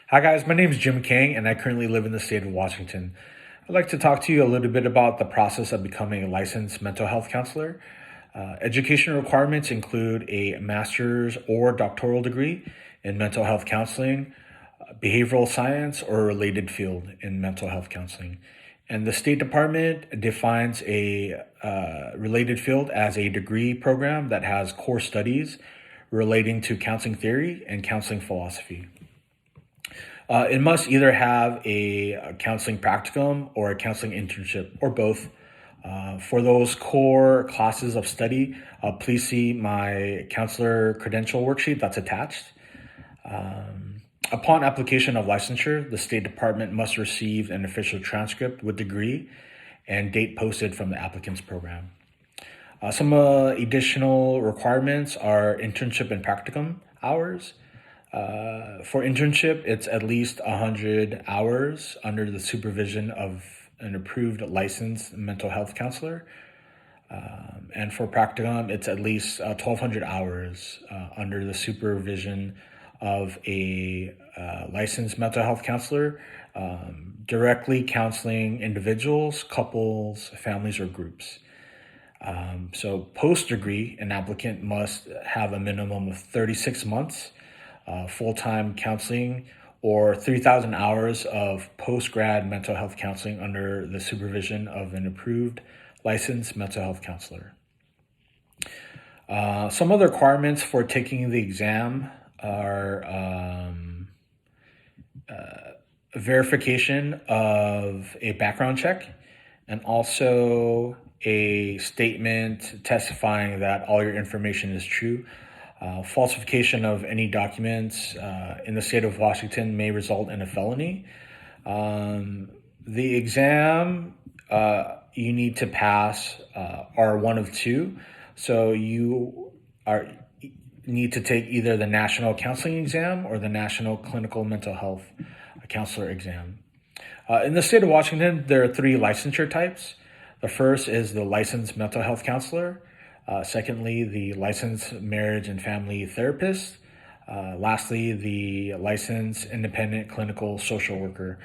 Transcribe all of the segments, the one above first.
Hi guys, my name is Jim Kang and I currently live in the state of Washington. I'd like to talk to you a little bit about the process of becoming a licensed mental health counselor. Education requirements include a master's or doctoral degree in mental health counseling, behavioral science, or a related field in mental health counseling. And the State Department defines a related field as a degree program that has core studies relating to counseling theory and counseling philosophy. It must either have a counseling practicum or a counseling internship or both. For those core classes of study, please see my counselor credential worksheet that's attached. Upon application of licensure, the State Department must receive an official transcript with degree and date posted from the applicant's program. Some additional requirements are internship and practicum hours. For internship, it's at least 100 hours under the supervision of an approved licensed mental health counselor. And for practicum, it's at least 1,200 hours under the supervision of a licensed mental health counselor, directly counseling individuals, couples, families, or groups. So post-degree, an applicant must have a minimum of 36 months full-time counseling or 3,000 hours of post-grad mental health counseling under the supervision of an approved licensed mental health counselor. Some other requirements for taking the exam are verification of a background check and also a statement testifying that all your information is true. Falsification of any documents in the state of Washington may result in a felony. The exam you need to pass are one of two. So you need to take either the National Counseling Exam or the National Clinical Mental Health Counselor Exam. In the state of Washington, there are three licensure types. The first is the licensed mental health counselor. Secondly, the licensed marriage and family therapist. Lastly, the licensed independent clinical social worker.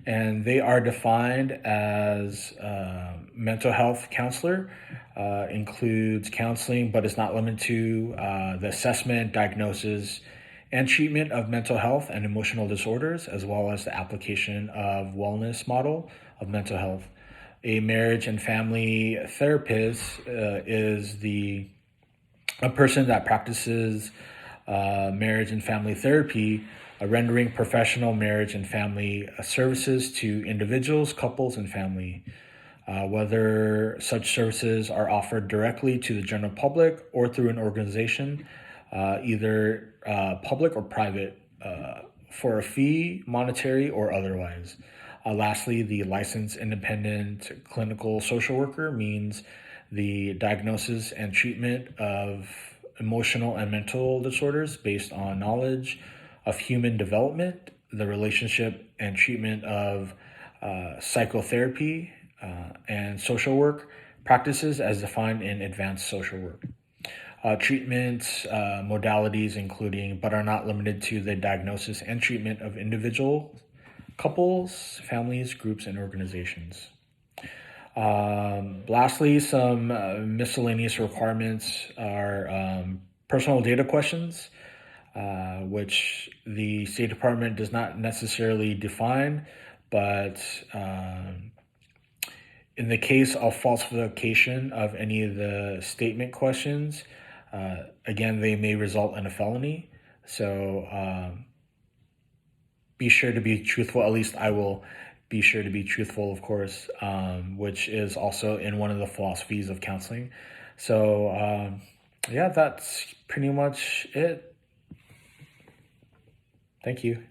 And they are defined as mental health counselor, includes counseling, but is not limited to the assessment, diagnosis, and treatment of mental health and emotional disorders, as well as the application of wellness model of mental health. A marriage and family therapist is a person that practices marriage and family therapy, rendering professional marriage and family services to individuals, couples, and family. Whether such services are offered directly to the general public or through an organization, either public or private, for a fee, monetary or otherwise. Lastly, the licensed independent clinical social worker means the diagnosis and treatment of emotional and mental disorders based on knowledge of human development, the relationship and treatment of psychotherapy and social work practices as defined in advanced social work. Treatments, modalities including, but are not limited to, the diagnosis and treatment of individual, couples, families, groups, and organizations. Lastly, some miscellaneous requirements are personal data questions, which the State Department does not necessarily define, but in the case of falsification of any of the statement questions, again, they may result in a felony. So be sure to be truthful. At least I will be sure to be truthful, of course, which is also in one of the philosophies of counseling. So yeah, that's pretty much it. Thank you.